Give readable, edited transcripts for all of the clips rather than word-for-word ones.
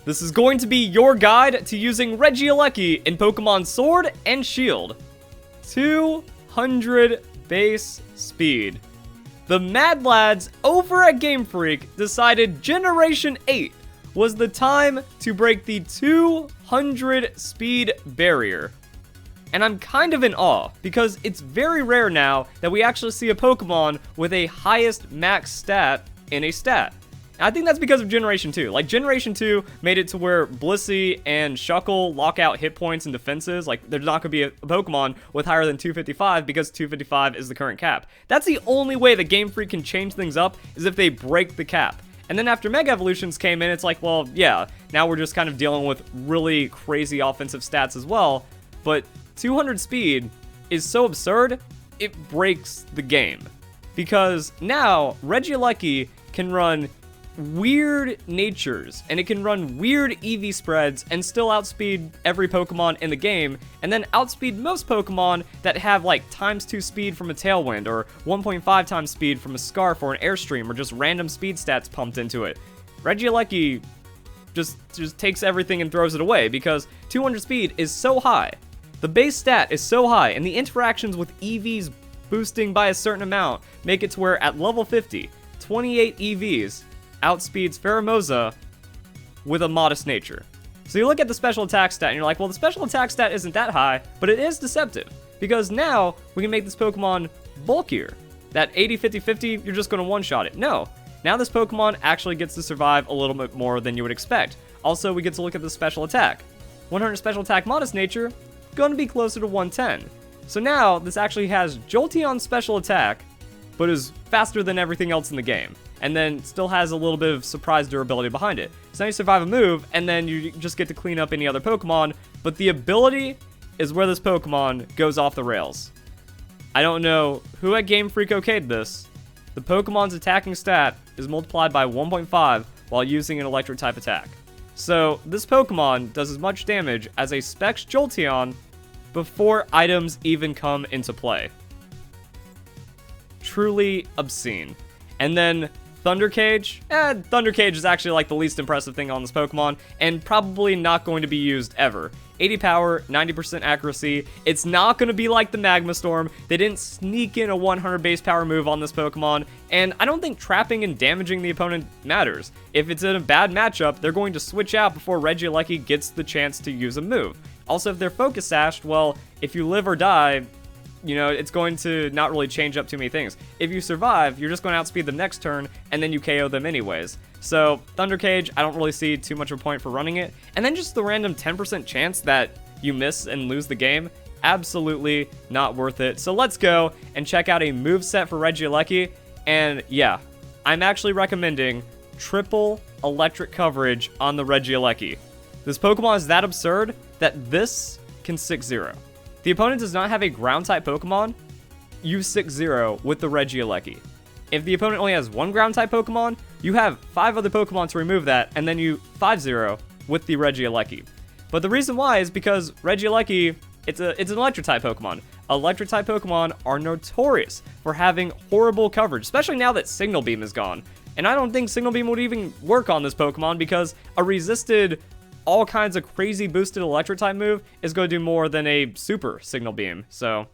This is going to be your guide to using Regieleki in Pokemon Sword and Shield. 200 base speed. The Mad Lads over at Game Freak decided Generation 8 was the time to break the 200 speed barrier. And I'm kind of in awe, because it's very rare now that we actually see a Pokemon with a highest max stat in a stat. And I think that's because of Generation 2. Like, Generation 2 made it to where Blissey and Shuckle lock out hit points and defenses. Like, there's not going to be a Pokemon with higher than 255 because 255 is the current cap. That's the only way that Game Freak can change things up, is if they break the cap. And then after Mega Evolutions came in, it's like, well, yeah, now we're just kind of dealing with really crazy offensive stats as well. But 200 speed is so absurd, it breaks the game. Because now, Regieleki can run weird natures, and it can run weird EV spreads and still outspeed every Pokemon in the game, and then outspeed most Pokemon that have like ×2 speed from a Tailwind, or 1.5 times speed from a Scarf or an Airstream, or just random speed stats pumped into it. Regieleki just takes everything and throws it away, because 200 speed is so high. The base stat is so high, and the interactions with EVs boosting by a certain amount make it to where at level 50, 28 EVs outspeeds Pheromosa with a modest nature. So you look at the special attack stat and you're like, well, the special attack stat isn't that high, but it is deceptive, because now we can make this Pokemon bulkier. That 80, 50, 50, you're just going to one-shot it. No, now this Pokemon actually gets to survive a little bit more than you would expect. Also, we get to look at the special attack. 100 special attack modest nature, going to be closer to 110. So now this actually has Jolteon special attack, but is faster than everything else in the game, and then still has a little bit of surprise durability behind it. So now you survive a move, and then you just get to clean up any other Pokemon, but the ability is where this Pokemon goes off the rails. I don't know who at Game Freak okayed this. The Pokemon's attacking stat is multiplied by 1.5 while using an electric type attack. So this Pokemon does as much damage as a Specs Jolteon before items even come into play. Truly obscene. And then Thunder Cage. Thunder Cage is actually like the least impressive thing on this Pokemon, and probably not going to be used ever. 80 power, 90% accuracy. It's not going to be like the Magma Storm. They didn't sneak in a 100 base power move on this Pokemon, and I don't think trapping and damaging the opponent matters. If it's in a bad matchup, they're going to switch out before Regieleki gets the chance to use a move. Also, if they're Focus Sashed, well, if you live or die, you know, it's going to not really change up too many things. If you survive, you're just going to outspeed them next turn, and then you KO them anyways. So, Thunder Cage, I don't really see too much of a point for running it. And then just the random 10% chance that you miss and lose the game, absolutely not worth it. So let's go and check out a moveset for Regieleki. And yeah, I'm actually recommending triple electric coverage on the Regieleki. This Pokemon is that absurd that this can 6-0. The opponent does not have a ground-type Pokemon, you 6-0 with the Regieleki. If the opponent only has one ground-type Pokemon, you have 5 other Pokemon to remove that, and then you 5-0 with the Regieleki. But the reason why is because Regieleki, it's an Electric-type Pokemon. Electric-type Pokemon are notorious for having horrible coverage, especially now that Signal Beam is gone. And I don't think Signal Beam would even work on this Pokemon, because a resisted, all kinds of crazy boosted electric type move is going to do more than a super Signal Beam. So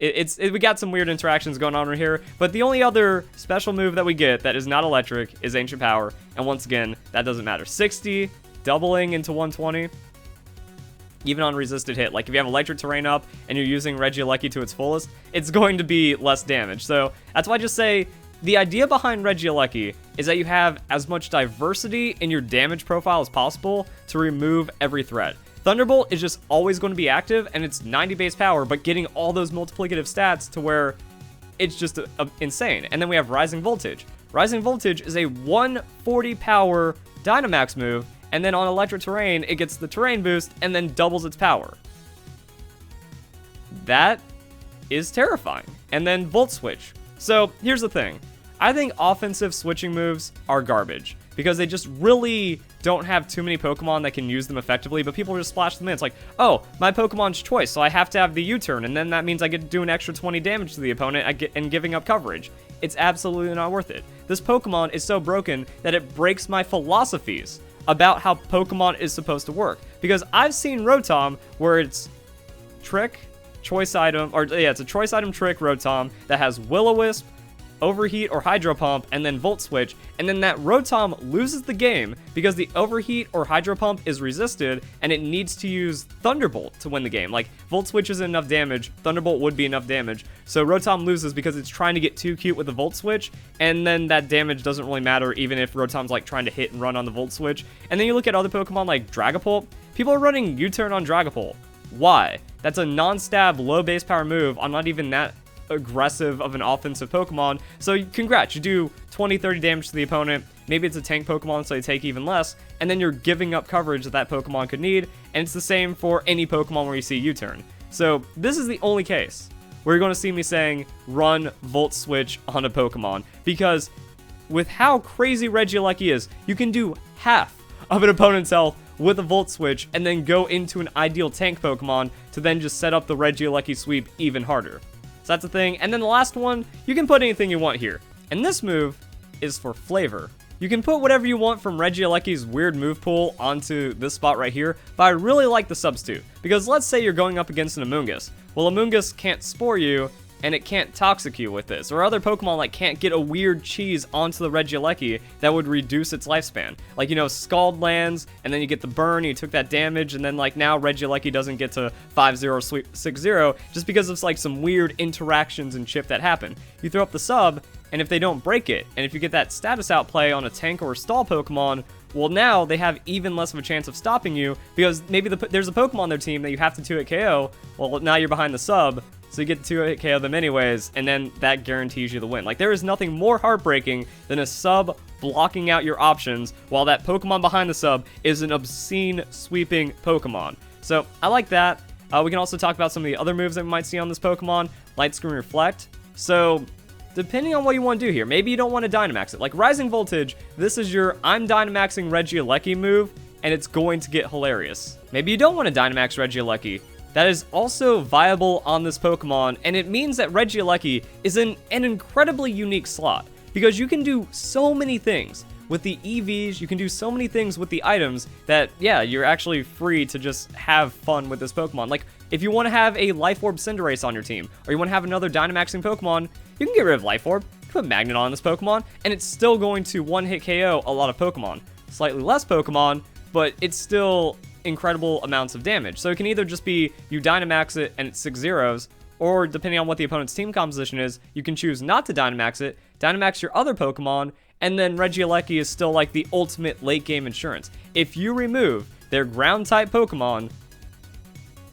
we got some weird interactions going on right here, but the only other special move that we get that is not electric is Ancient Power, and once again, that doesn't matter. 60 doubling into 120, even on resisted hit. Like if you have electric terrain up and you're using Regieleki to its fullest, it's going to be less damage. So that's why I just say the idea behind Regieleki is that you have as much diversity in your damage profile as possible to remove every threat. Thunderbolt is just always going to be active, and it's 90 base power, but getting all those multiplicative stats to where it's just insane. And then we have Rising Voltage. Rising Voltage is a 140 power Dynamax move, and then on electric terrain, it gets the terrain boost and then doubles its power. That is terrifying. And then Volt Switch. So here's the thing. I think offensive switching moves are garbage, because they just really don't have too many Pokemon that can use them effectively, but people just splash them in. It's like, oh, my Pokemon's choice, so I have to have the U-turn, and then that means I get to do an extra 20 damage to the opponent and giving up coverage. It's absolutely not worth it. This Pokemon is so broken that it breaks my philosophies about how Pokemon is supposed to work. Because I've seen Rotom where it's Trick, Choice Item, or yeah, it's a Choice Item Trick Rotom that has Will-O-Wisp, Overheat or Hydro Pump, and then Volt Switch, and then that Rotom loses the game because the Overheat or Hydro Pump is resisted and it needs to use Thunderbolt to win the game. Like, Volt Switch isn't enough damage, Thunderbolt would be enough damage, so Rotom loses because it's trying to get too cute with the Volt Switch, and then that damage doesn't really matter even if Rotom's like trying to hit and run on the Volt Switch. And then you look at other Pokemon like Dragapult, people are running U-Turn on Dragapult. Why? That's a non-stab, low base power move. I'm not even that aggressive of an offensive Pokemon, so congrats, you do 20-30 damage to the opponent. Maybe it's a tank Pokemon, so you take even less, and then you're giving up coverage that Pokemon could need, and it's the same for any Pokemon where you see U-Turn. So this is the only case where you're going to see me saying run Volt Switch on a Pokemon, because with how crazy Regieleki is, you can do half of an opponent's health with a Volt Switch and then go into an ideal tank Pokemon to then just set up the Regieleki sweep even harder. So that's the thing. And then the last one, you can put anything you want here. And this move is for flavor. You can put whatever you want from Regieleki's weird move pool onto this spot right here, but I really like the substitute. Because let's say you're going up against an Amoonguss. Well, Amoonguss can't spore you, and it can't toxic you with this. Or other Pokemon like can't get a weird cheese onto the Regieleki that would reduce its lifespan. Like, you know, Scald lands, and then you get the burn, you took that damage, and then like now Regieleki doesn't get to 5-0, 6-0, just because of like some weird interactions and chip that happen. You throw up the sub, and if they don't break it, and if you get that status outplay on a tank or a stall Pokemon, well, now they have even less of a chance of stopping you, because maybe there's a Pokemon on their team that you have to 2-hit KO, well, now you're behind the sub, so you get to 2-hit KO them anyways, and then that guarantees you the win. Like, there is nothing more heartbreaking than a sub blocking out your options, while that Pokemon behind the sub is an obscene sweeping Pokemon. So, I like that. We can also talk about some of the other moves that we might see on this Pokemon. Light Screen Reflect. So, depending on what you want to do here, maybe you don't want to Dynamax it. Like Rising Voltage, this is your I'm Dynamaxing Regieleki move, and it's going to get hilarious. Maybe you don't want to Dynamax Regieleki. That is also viable on this Pokemon, and it means that Regieleki is in an incredibly unique slot, because you can do so many things with the EVs, you can do so many things with the items that, yeah, you're actually free to just have fun with this Pokemon. Like, if you want to have a Life Orb Cinderace on your team, or you want to have another Dynamaxing Pokemon, you can get rid of Life Orb, you can put Magnet on this Pokemon, and it's still going to one-hit KO a lot of Pokemon. Slightly less Pokemon, but it's still incredible amounts of damage. So it can either just be you Dynamax it and it's 6-0s, or depending on what the opponent's team composition is, you can choose not to Dynamax it, Dynamax your other Pokemon, and then Regieleki is still like the ultimate late game insurance. If you remove their ground type Pokemon,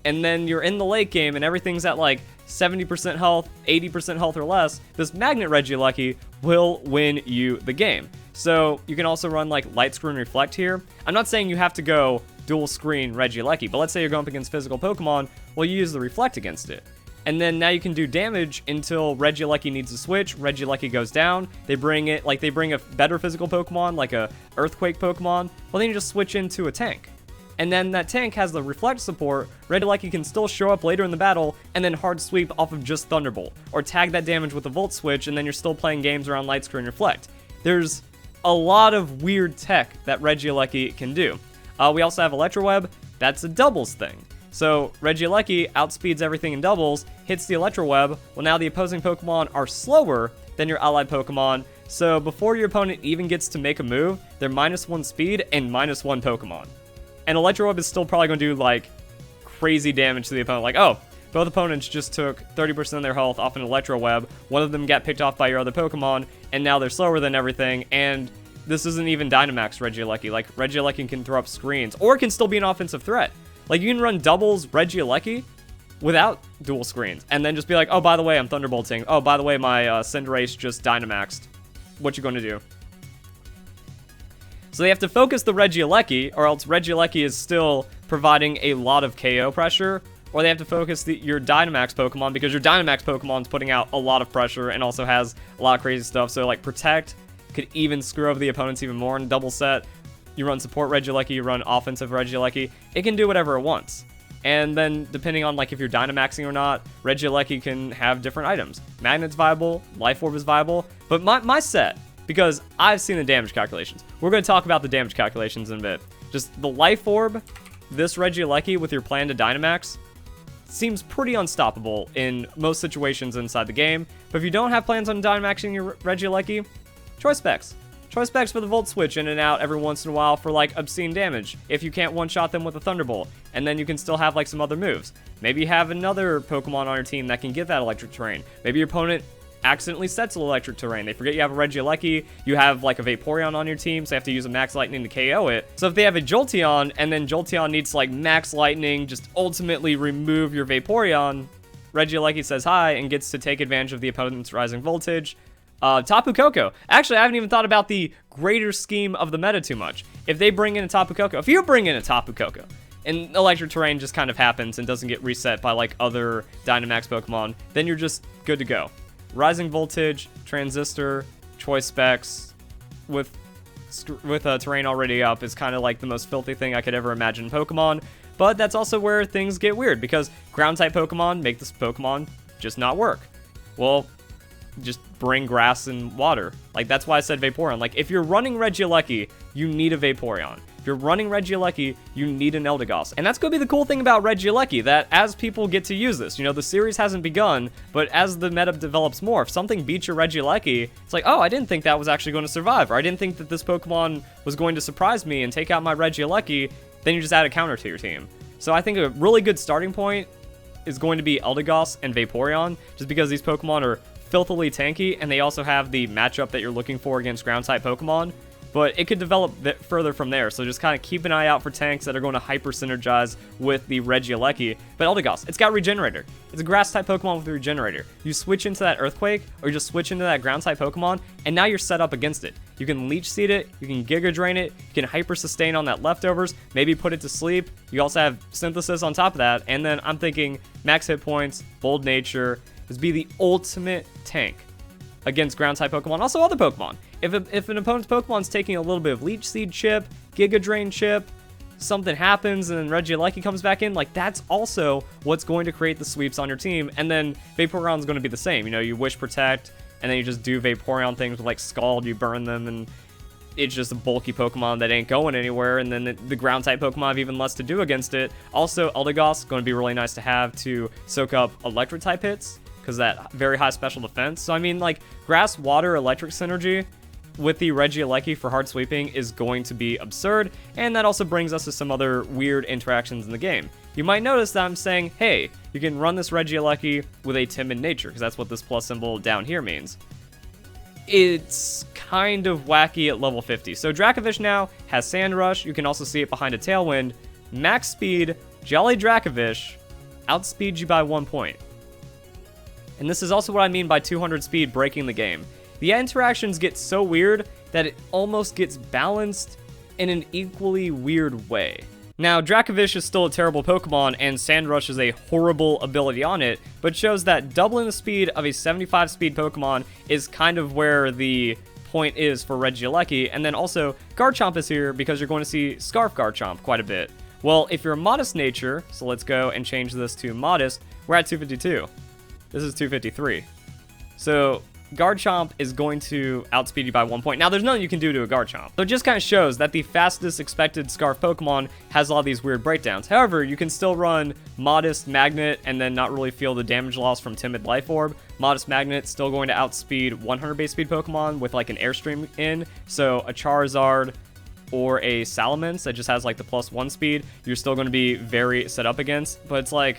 and then you're in the late game and everything's at like 70% health, 80% health or less, this Magnet Regieleki will win you the game. So you can also run like Light Screen Reflect here. I'm not saying you have to go dual screen Regieleki, but let's say you're going up against physical Pokemon, well, you use the Reflect against it. And then now you can do damage until Regieleki needs to switch, Regieleki goes down, they bring a better physical Pokemon, like a Earthquake Pokemon, well then you just switch into a tank. And then that tank has the Reflect support, Regieleki can still show up later in the battle, and then hard sweep off of just Thunderbolt, or tag that damage with a Volt Switch, and then you're still playing games around Light Screen Reflect. There's a lot of weird tech that Regieleki can do. We also have Electroweb, that's a doubles thing. So Regieleki outspeeds everything in doubles, hits the Electroweb, well now the opposing Pokemon are slower than your allied Pokemon, so before your opponent even gets to make a move, they're -1 speed and -1 Pokemon. And Electroweb is still probably going to do like crazy damage to the opponent, like, oh, both opponents just took 30% of their health off an Electroweb, one of them got picked off by your other Pokemon, and now they're slower than everything, and this isn't even Dynamax Regieleki. Like, Regieleki can throw up screens, or it can still be an offensive threat. Like, you can run doubles Regieleki without dual screens, and then just be like, oh, by the way, I'm Thunderbolting. Oh, by the way, my Cinderace just Dynamaxed. What you gonna do? So they have to focus the Regieleki, or else Regieleki is still providing a lot of KO pressure, or they have to focus your Dynamax Pokemon, because your Dynamax Pokemon's putting out a lot of pressure and also has a lot of crazy stuff. So, like, Protect could even screw over the opponents even more in a double set. You run support Regieleki, you run offensive Regieleki. It can do whatever it wants. And then, depending on like if you're Dynamaxing or not, Regieleki can have different items. Magnet's viable, Life Orb is viable, but my set, because I've seen the damage calculations. We're going to talk about the damage calculations in a bit. Just the Life Orb, this Regieleki with your plan to Dynamax, seems pretty unstoppable in most situations inside the game. But if you don't have plans on Dynamaxing your Regieleki, Choice Specs. Choice Specs for the Volt Switch in and out every once in a while for like obscene damage. If you can't one-shot them with a Thunderbolt, and then you can still have like some other moves. Maybe you have another Pokemon on your team that can get that electric terrain. Maybe your opponent accidentally sets an electric terrain. They forget you have a Regieleki, you have like a Vaporeon on your team, so you have to use a Max Lightning to KO it. So if they have a Jolteon, and then Jolteon needs to like Max Lightning, just ultimately remove your Vaporeon, Regieleki says hi and gets to take advantage of the opponent's Rising Voltage. Tapu Koko. Actually, I haven't even thought about the greater scheme of the meta too much. If they bring in a Tapu Koko, if you bring in a Tapu Koko, and electric terrain just kind of happens and doesn't get reset by like other Dynamax Pokemon, then you're just good to go. Rising Voltage, Transistor, Choice Specs, with terrain already up is kind of like the most filthy thing I could ever imagine in Pokemon. But that's also where things get weird, because Ground-type Pokemon make this Pokemon just not work. Well, just bring grass and water. Like, that's why I said Vaporeon. Like, if you're running Regieleki, you need a Vaporeon. If you're running Regieleki, you need an Eldegoss. And that's going to be the cool thing about Regieleki, that as people get to use this, you know, the series hasn't begun, but as the meta develops more, if something beats your Regieleki, it's like, oh, I didn't think that was actually going to survive, or I didn't think that this Pokemon was going to surprise me and take out my Regieleki, then you just add a counter to your team. So I think a really good starting point is going to be Eldegoss and Vaporeon, just because these Pokemon are filthily tanky, and they also have the matchup that you're looking for against ground-type Pokemon. But it could develop further from there, so just kind of keep an eye out for tanks that are going to hyper-synergize with the Regieleki. But Eldegoss, it's got Regenerator. It's a Grass-type Pokemon with a Regenerator. You switch into that Earthquake, or you just switch into that Ground-type Pokemon, and now you're set up against it. You can Leech Seed it, you can Giga Drain it, you can Hyper-Sustain on that Leftovers, maybe put it to sleep. You also have Synthesis on top of that, and then I'm thinking Max Hit Points, Bold Nature, is be the ultimate tank against Ground-type Pokemon, also other Pokemon. If an opponent's Pokemon's taking a little bit of Leech Seed chip, Giga Drain chip, something happens and then Regieleki comes back in, like, that's also what's going to create the sweeps on your team. And then Vaporeon's going to be the same. You know, you Wish Protect, and then you just do Vaporeon things with, like, Scald, you burn them, and it's just a bulky Pokemon that ain't going anywhere, and then the Ground-type Pokemon have even less to do against it. Also, Eldegoss, going to be really nice to have to soak up Electric-type hits, because that very high special defense. So, I mean, like, Grass, Water, Electric synergy with the Regieleki for hard sweeping is going to be absurd, and that also brings us to some other weird interactions in the game. You might notice that I'm saying, hey, you can run this Regieleki with a timid nature, because that's what this plus symbol down here means. It's kind of wacky at level 50. So Dracovish now has Sand Rush. You can also see it behind a Tailwind. Max Speed, Jolly Dracovish outspeeds you by 1 point. And this is also what I mean by 200 speed breaking the game. The interactions get so weird that it almost gets balanced in an equally weird way. Now, Dracovish is still a terrible Pokemon, and Sand Rush is a horrible ability on it, but shows that doubling the speed of a 75 speed Pokemon is kind of where the point is for Regieleki. And then also, Garchomp is here because you're going to see Scarf Garchomp quite a bit. Well, if you're a Modest nature, so let's go and change this to Modest, we're at 252. This is 253. So Garchomp is going to outspeed you by 1 point. Now, there's nothing you can do to a Garchomp. So it just kind of shows that the fastest expected Scarf Pokemon has all these weird breakdowns. However, you can still run Modest Magnet and then not really feel the damage loss from Timid Life Orb. Modest Magnet still going to outspeed 100 base speed Pokemon with like an Airstream in. So a Charizard or a Salamence that just has like the +1 speed, you're still going to be very set up against. But it's like,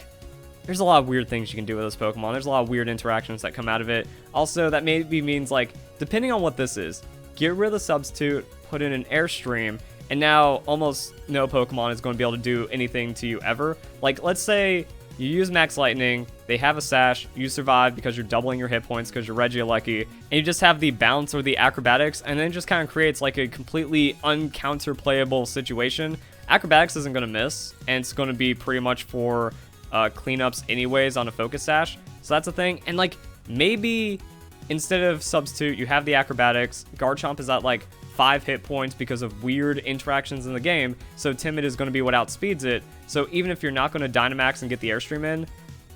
there's a lot of weird things you can do with this Pokemon. There's a lot of weird interactions that come out of it. Also, that maybe means, like, depending on what this is, get rid of the Substitute, put in an Airstream, and now almost no Pokemon is going to be able to do anything to you ever. Like, let's say you use Max Lightning, they have a Sash, you survive because you're doubling your hit points because you're Regieleki, and you just have the Bounce or the Acrobatics, and then it just kind of creates, like, a completely uncounter-playable situation. Acrobatics isn't going to miss, and it's going to be pretty much for cleanups anyways on a Focus Sash. So that's a thing. And like, maybe instead of Substitute, you have the Acrobatics. Garchomp is at like 5 hit points because of weird interactions in the game. So Timid is going to be what outspeeds it. So even if you're not going to Dynamax and get the Airstream in,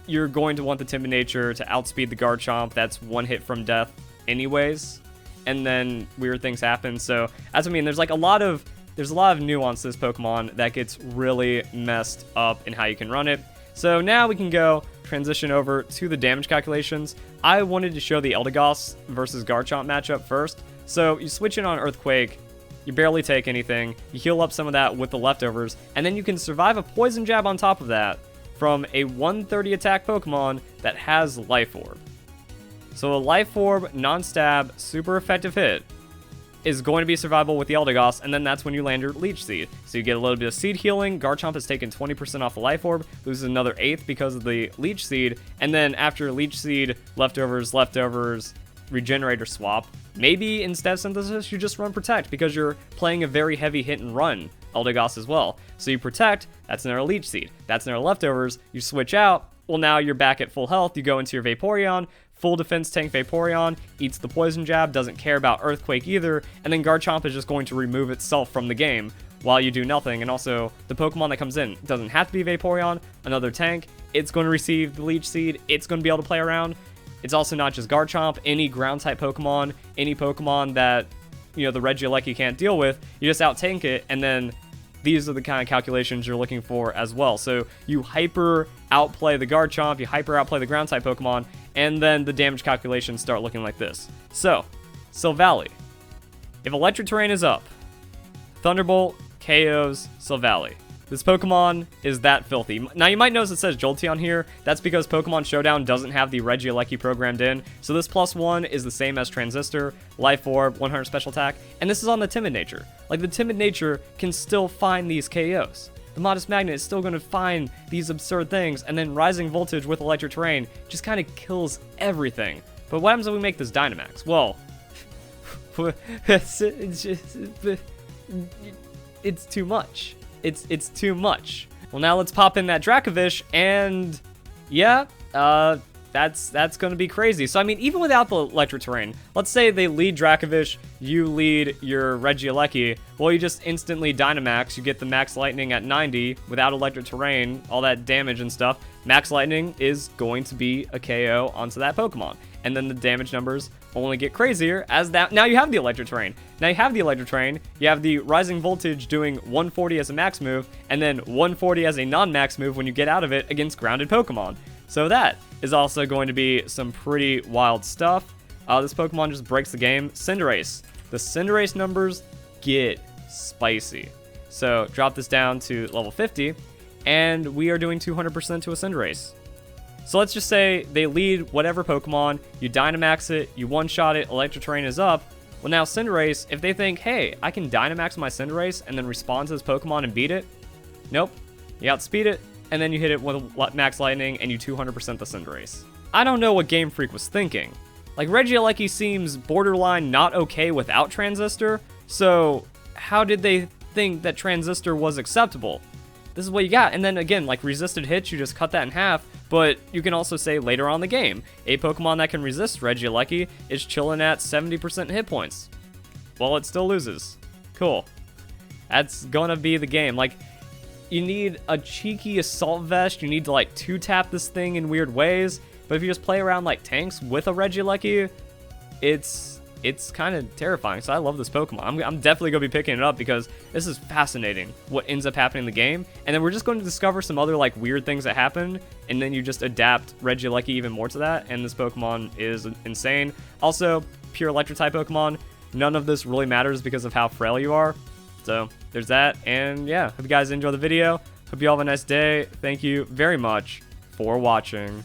you're going to want the Timid nature to outspeed the Garchomp. That's 1 hit from death anyways. and then weird things happen. So that's what I mean. There's like a lot of nuance to this Pokemon that gets really messed up in how you can run it. So now we can go transition over to the damage calculations. I wanted to show the Eldegoss versus Garchomp matchup first. So you switch in on Earthquake, you barely take anything, you heal up some of that with the leftovers, and then you can survive a Poison Jab on top of that from a 130 attack Pokemon that has Life Orb. So a Life Orb, non-stab, super effective hit is going to be survivable with the Eldegoss, and then that's when you land your Leech Seed. So you get a little bit of Seed healing. Garchomp has taken 20% off the Life Orb, loses another 1/8 because of the Leech Seed, and then after Leech Seed, leftovers, Regenerator swap, maybe instead of Synthesis, you just run Protect because you're playing a very heavy hit and run Eldegoss as well. So you Protect, that's another Leech Seed, that's another leftovers, you switch out, well now you're back at full health, you go into your Vaporeon, full defense tank Vaporeon, eats the Poison Jab, doesn't care about Earthquake either, and then Garchomp is just going to remove itself from the game while you do nothing. And also, the Pokemon that comes in doesn't have to be Vaporeon, another tank, it's going to receive the Leech Seed, it's going to be able to play around. It's also not just Garchomp, any ground-type Pokemon, any Pokemon that, you know, the Regieleki can't deal with, you just out-tank it, and then these are the kind of calculations you're looking for as well. So you hyper outplay the Garchomp, you hyper outplay the ground-type Pokemon, and then the damage calculations start looking like this. So, Silvally. If Electric Terrain is up, Thunderbolt KOs Silvally. This Pokemon is that filthy. Now, you might notice it says Jolteon here. That's because Pokemon Showdown doesn't have the Regieleki programmed in. So this +1 is the same as Transistor, Life Orb, 100 Special Attack, and this is on the Timid Nature. Like, the Timid Nature can still find these KOs. The Modest Magnet is still going to find these absurd things, and then Rising Voltage with Electric Terrain just kind of kills everything. But what happens if we make this Dynamax? Well, it's too much. It's too much. Well, now let's pop in that Dracovish, and yeah, that's going to be crazy. So, I mean, even without the Electric Terrain, let's say they lead Dracovish, you lead your Regieleki, well, you just instantly Dynamax, you get the Max Lightning at 90 without Electric Terrain, all that damage and stuff. Max Lightning is going to be a KO onto that Pokemon. And then the damage numbers only get crazier as that. Now you have the Electric Terrain. Now you have the Electric Terrain, you have the Rising Voltage doing 140 as a max move, and then 140 as a non-max move when you get out of it against grounded Pokemon. So that is also going to be some pretty wild stuff. This Pokemon just breaks the game. Cinderace. The Cinderace numbers get spicy. So drop this down to level 50, and we are doing 200% to a Cinderace. So let's just say they lead whatever Pokemon, you Dynamax it, you one-shot it, Electric Terrain is up. Well, now Cinderace, if they think, hey, I can Dynamax my Cinderace and then respond to this Pokemon and beat it, nope. You outspeed it, and then you hit it with Max Lightning, and you 200% the Cinderace. I don't know what Game Freak was thinking. Like, Regieleki seems borderline not okay without Transistor, so how did they think that Transistor was acceptable? This is what you got. And then again, like resisted hits, you just cut that in half. But you can also say later on in the game, a Pokemon that can resist Regieleki is chilling at 70% hit points. Well, it still loses. Cool. That's gonna be the game. Like, you need a cheeky Assault Vest. You need to like 2-tap this thing in weird ways. But if you just play around like tanks with a Regieleki, it's kind of terrifying. So I love this Pokemon. I'm definitely going to be picking it up because this is fascinating what ends up happening in the game. And then we're just going to discover some other like weird things that happen. And then you just adapt Regieleki even more to that. And this Pokemon is insane. Also, pure electric type Pokemon. None of this really matters because of how frail you are. So there's that. And yeah, hope you guys enjoy the video. Hope you all have a nice day. Thank you very much for watching.